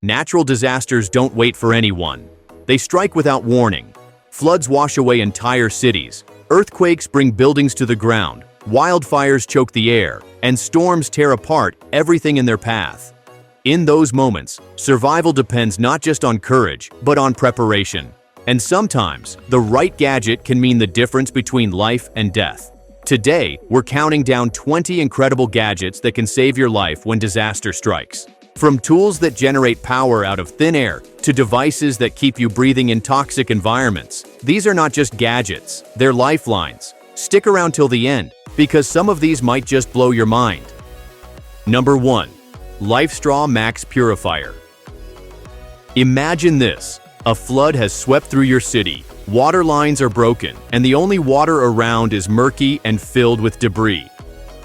Natural disasters don't wait for anyone. They strike without warning. Floods wash away entire cities. Earthquakes bring buildings to the ground. Wildfires choke the air. And storms tear apart everything in their path. In those moments, survival depends not just on courage, but on preparation. And sometimes, the right gadget can mean the difference between life and death. Today, we're counting down 20 incredible gadgets that can save your life when disaster strikes. From tools that generate power out of thin air to devices that keep you breathing in toxic environments, these are not just gadgets, they're lifelines. Stick around till the end, because some of these might just blow your mind. Number 1. LIFESTRAW Max Purifier. Imagine this. A flood has swept through your city. Water lines are broken, and the only water around is murky and filled with debris.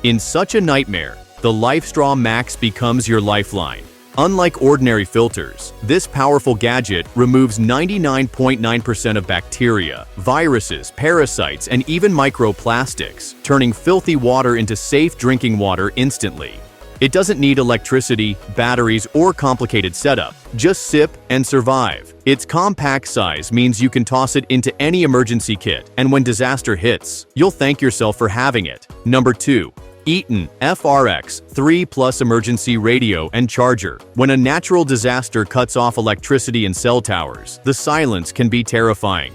In such a nightmare, the LIFESTRAW Max becomes your lifeline. Unlike ordinary filters, this powerful gadget removes 99.9% of bacteria, viruses, parasites, and even microplastics, turning filthy water into safe drinking water instantly. It doesn't need electricity, batteries, or complicated setup. Just sip and survive. Its compact size means you can toss it into any emergency kit, and when disaster hits, you'll thank yourself for having it. Number 2. ETON FRX 3 Plus Emergency Radio and Charger. When a natural disaster cuts off electricity in cell towers, the silence can be terrifying.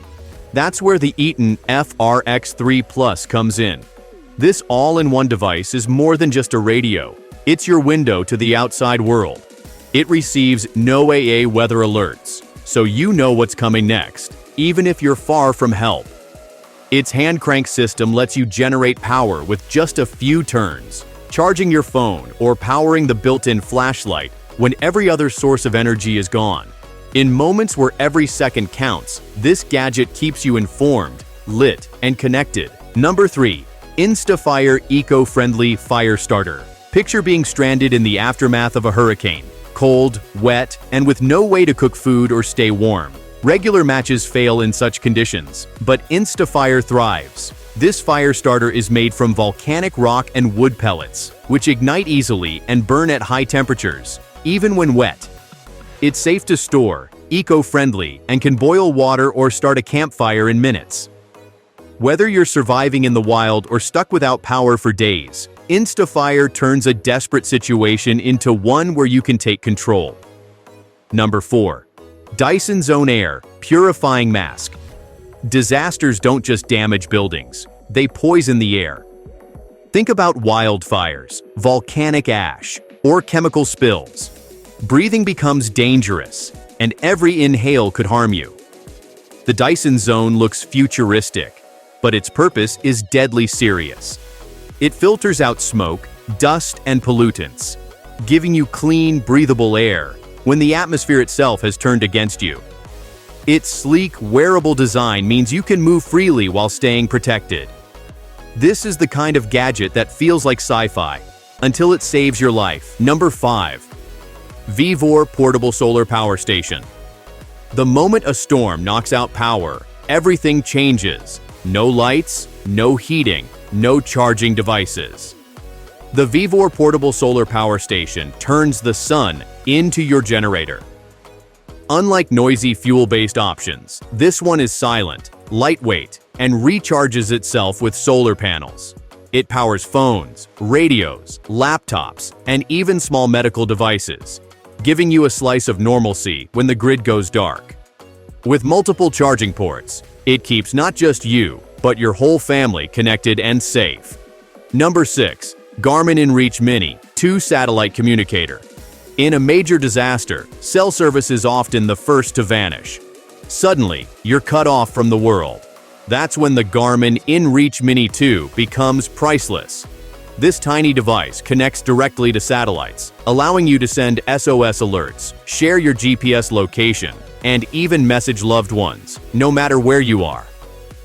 That's where the ETON FRX 3 Plus comes in. This all-in-one device is more than just a radio. It's your window to the outside world. It receives no AA weather alerts, so you know what's coming next, even if you're far from help. Its hand crank system lets you generate power with just a few turns, charging your phone or powering the built-in flashlight when every other source of energy is gone. In moments where every second counts, this gadget keeps you informed, lit, and connected. Number 3. INSTAFIRE Eco-Friendly Fire Starter. Picture being stranded in the aftermath of a hurricane, cold, wet, and with no way to cook food or stay warm. Regular matches fail in such conditions, but INSTAFIRE thrives. This fire starter is made from volcanic rock and wood pellets, which ignite easily and burn at high temperatures, even when wet. It's safe to store, eco-friendly, and can boil water or start a campfire in minutes. Whether you're surviving in the wild or stuck without power for days, INSTAFIRE turns a desperate situation into one where you can take control. Number 4. DYSON Zone Air Purifying Mask. Disasters don't just damage buildings, they poison the air. Think about wildfires, volcanic ash, or chemical spills. Breathing becomes dangerous, and every inhale could harm you. The DYSON Zone looks futuristic, but its purpose is deadly serious. It filters out smoke, dust, and pollutants, giving you clean, breathable air when the atmosphere itself has turned against you. Its sleek, wearable design means you can move freely while staying protected. This is the kind of gadget that feels like sci-fi, until it saves your life. Number 5. VEVOR Portable Solar Power Station. The moment a storm knocks out power, everything changes. No lights, no heating, no charging devices. The VEVOR Portable Solar Power Station turns the sun into your generator. Unlike noisy fuel-based options, this one is silent, lightweight, and recharges itself with solar panels. It powers phones, radios, laptops, and even small medical devices, giving you a slice of normalcy when the grid goes dark. With multiple charging ports, it keeps not just you, but your whole family connected and safe. Number 6. Garmin inReach Mini 2 Satellite Communicator. In a major disaster, cell service is often the first to vanish. Suddenly, you're cut off from the world. That's when the Garmin inReach Mini 2 becomes priceless. This tiny device connects directly to satellites, allowing you to send SOS alerts, share your GPS location, and even message loved ones, no matter where you are.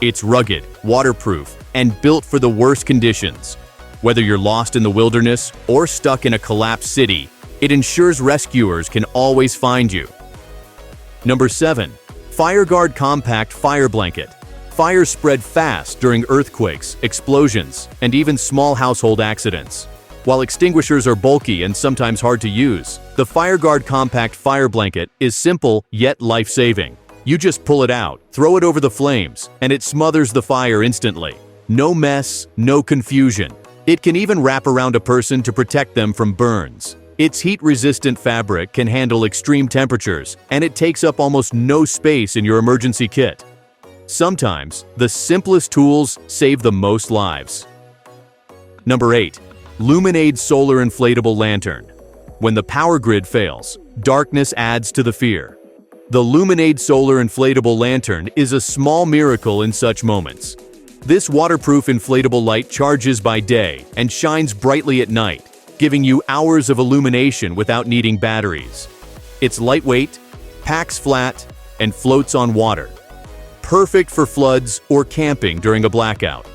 It's rugged, waterproof, and built for the worst conditions. Whether you're lost in the wilderness or stuck in a collapsed city, it ensures rescuers can always find you. Number 7. FIREGUARD Compact Fire Blanket. Fires spread fast during earthquakes, explosions, and even small household accidents. While extinguishers are bulky and sometimes hard to use, the FIREGUARD compact fire blanket is simple yet life-saving. You just pull it out, throw it over the flames, and it smothers the fire instantly. No mess, no confusion. It can even wrap around a person to protect them from burns. Its heat-resistant fabric can handle extreme temperatures, and it takes up almost no space in your emergency kit. Sometimes, the simplest tools save the most lives. Number 8. LUMINAID Solar Inflatable Lantern. When the power grid fails, darkness adds to the fear. The LUMINAID Solar Inflatable Lantern is a small miracle in such moments. This waterproof inflatable light charges by day and shines brightly at night, giving you hours of illumination without needing batteries. It's lightweight, packs flat, and floats on water. Perfect for floods or camping during a blackout.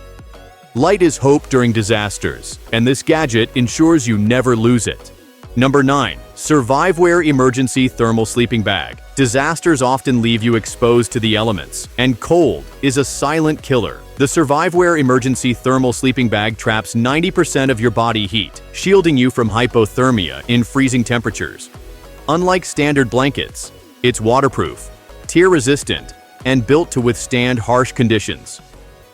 Light is hope during disasters, and this gadget ensures you never lose it. Number 9. SURVIVEWARE Emergency Thermal Sleeping Bag. Disasters often leave you exposed to the elements, and cold is a silent killer. The SURVIVEWARE Emergency Thermal Sleeping Bag traps 90% of your body heat, shielding you from hypothermia in freezing temperatures. Unlike standard blankets, it's waterproof, tear-resistant, and built to withstand harsh conditions.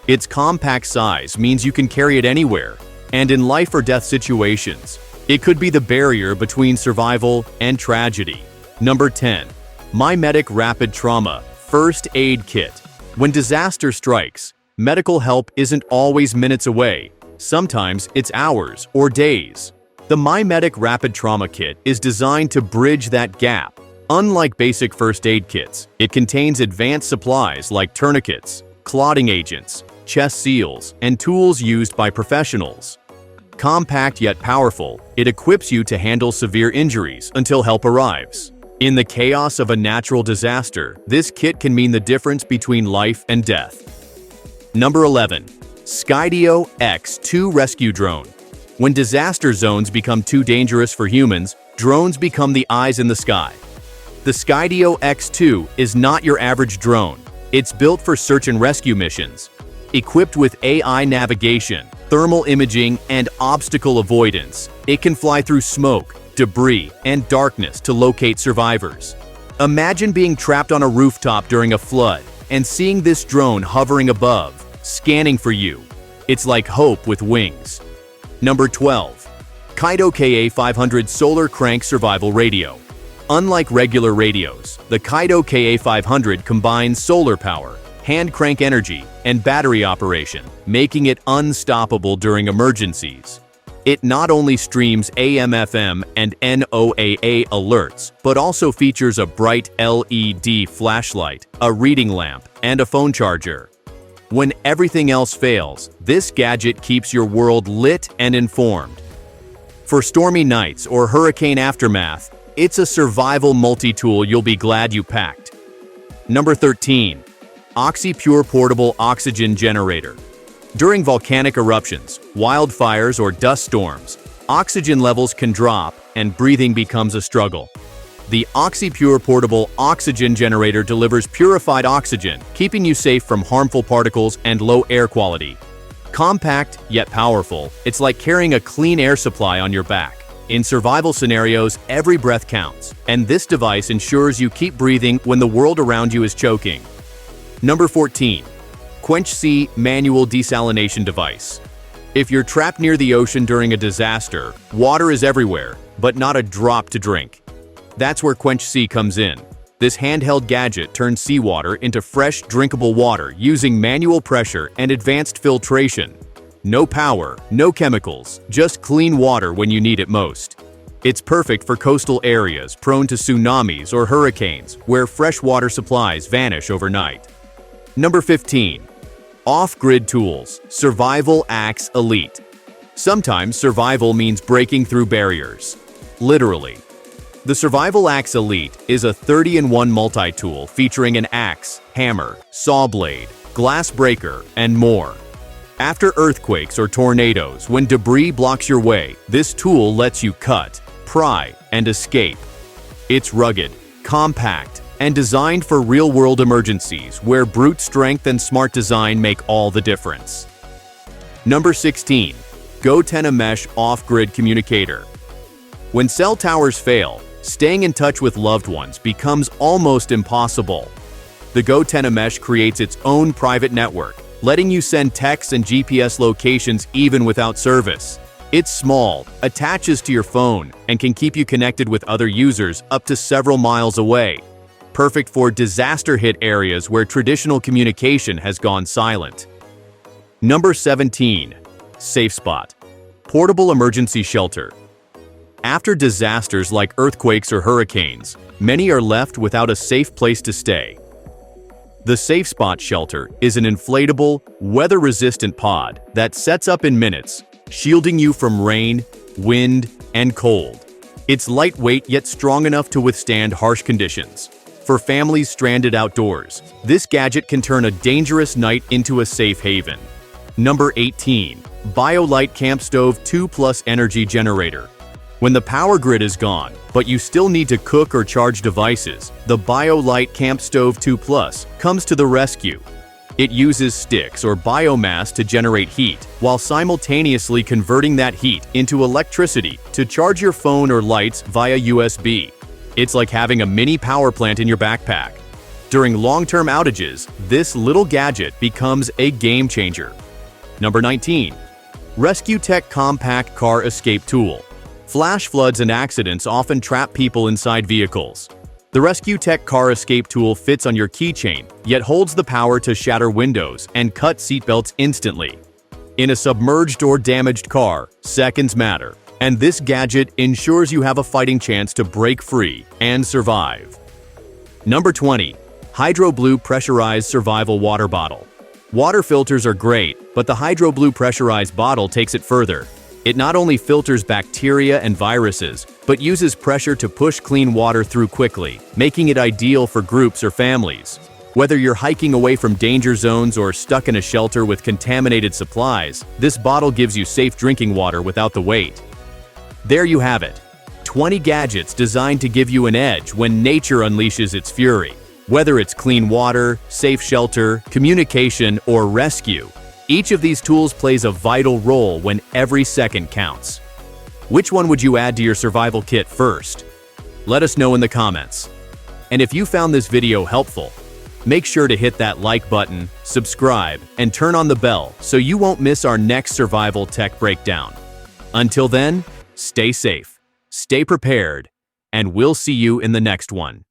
Its compact size means you can carry it anywhere, and in life or death situations, it could be the barrier between survival and tragedy. Number 10. MYMEDIC Rapid Trauma First Aid Kit. When disaster strikes, medical help isn't always minutes away. Sometimes it's hours or days. The MYMEDIC Rapid Trauma Kit is designed to bridge that gap. Unlike basic first aid kits, it contains advanced supplies like tourniquets, clotting agents, chest seals, and tools used by professionals. Compact yet powerful, it equips you to handle severe injuries until help arrives. In the chaos of a natural disaster, this kit can mean the difference between life and death. Number 11. SKYDIO X2 Rescue Drone. When disaster zones become too dangerous for humans, drones become the eyes in the sky. The SKYDIO X2 is not your average drone. It's built for search and rescue missions. Equipped with AI navigation, thermal imaging, and obstacle avoidance, it can fly through smoke, debris, and darkness to locate survivors. Imagine being trapped on a rooftop during a flood and seeing this drone hovering above, scanning for you. It's like hope with wings. Number 12. KAITO KA500 Solar Crank Survival Radio. Unlike regular radios, the KAITO KA500 combines solar power, hand crank energy, and battery operation, making it unstoppable during emergencies. It not only streams AM/FM and NOAA alerts, but also features a bright LED flashlight, a reading lamp, and a phone charger. When everything else fails, this gadget keeps your world lit and informed. For stormy nights or hurricane aftermath, it's a survival multi-tool you'll be glad you packed. Number 13. OXYPURE Portable Oxygen Generator. During volcanic eruptions, wildfires, or dust storms, oxygen levels can drop and breathing becomes a struggle. The OXYPURE Portable Oxygen Generator delivers purified oxygen, keeping you safe from harmful particles and low air quality. Compact yet powerful, it's like carrying a clean air supply on your back. In survival scenarios, every breath counts, and this device ensures you keep breathing when the world around you is choking. Number 14. QUENCHSEA Manual Desalination Device. If you're trapped near the ocean during a disaster, water is everywhere, but not a drop to drink. That's where QUENCHSEA comes in. This handheld gadget turns seawater into fresh, drinkable water using manual pressure and advanced filtration. No power, no chemicals, just clean water when you need it most. It's perfect for coastal areas prone to tsunamis or hurricanes, where freshwater supplies vanish overnight. Number 15. Off-grid tools, Survival Axe Elite. Sometimes survival means breaking through barriers. Literally. The Survival Axe Elite is a 30-in-1 multi-tool featuring an axe, hammer, saw blade, glass breaker, and more. After earthquakes or tornadoes, when debris blocks your way, this tool lets you cut, pry, and escape. It's rugged, compact, and designed for real-world emergencies where brute strength and smart design make all the difference. Number 16. GOTENNA Mesh Off-Grid Communicator. When cell towers fail, staying in touch with loved ones becomes almost impossible. The GOTENNA Mesh creates its own private network, letting you send texts and GPS locations even without service. It's small, attaches to your phone, and can keep you connected with other users up to several miles away. Perfect for disaster-hit areas where traditional communication has gone silent. Number 17. SAFESPOT. Portable Emergency Shelter. After disasters like earthquakes or hurricanes, many are left without a safe place to stay. The SAFESPOT shelter is an inflatable, weather-resistant pod that sets up in minutes, shielding you from rain, wind, and cold. It's lightweight yet strong enough to withstand harsh conditions. For families stranded outdoors, this gadget can turn a dangerous night into a safe haven. Number 18. BIOLITE CAMPSTOVE 2+ Energy Generator. When the power grid is gone, but you still need to cook or charge devices, the BIOLITE CAMPSTOVE 2+ comes to the rescue. It uses sticks or biomass to generate heat, while simultaneously converting that heat into electricity to charge your phone or lights via USB. It's like having a mini power plant in your backpack. During long-term outages, this little gadget becomes a game changer. Number 19. RescueTech Compact Car Escape Tool. Flash floods and accidents often trap people inside vehicles. The RescueTech Car Escape Tool fits on your keychain, yet holds the power to shatter windows and cut seatbelts instantly. In a submerged or damaged car, seconds matter, and this gadget ensures you have a fighting chance to break free and survive. Number 20. HYDROBLU Pressurized Survival Water Bottle. Water filters are great, but the HYDROBLU pressurized bottle takes it further. It not only filters bacteria and viruses, but uses pressure to push clean water through quickly, making it ideal for groups or families. Whether you're hiking away from danger zones or stuck in a shelter with contaminated supplies, this bottle gives you safe drinking water without the wait. There you have it. 20 gadgets designed to give you an edge when nature unleashes its fury. Whether it's clean water, safe shelter, communication, or rescue, each of these tools plays a vital role when every second counts. Which one would you add to your survival kit first? Let us know in the comments. And if you found this video helpful, make sure to hit that like button, subscribe, and turn on the bell so you won't miss our next survival tech breakdown. Until then, stay safe, stay prepared, and we'll see you in the next one.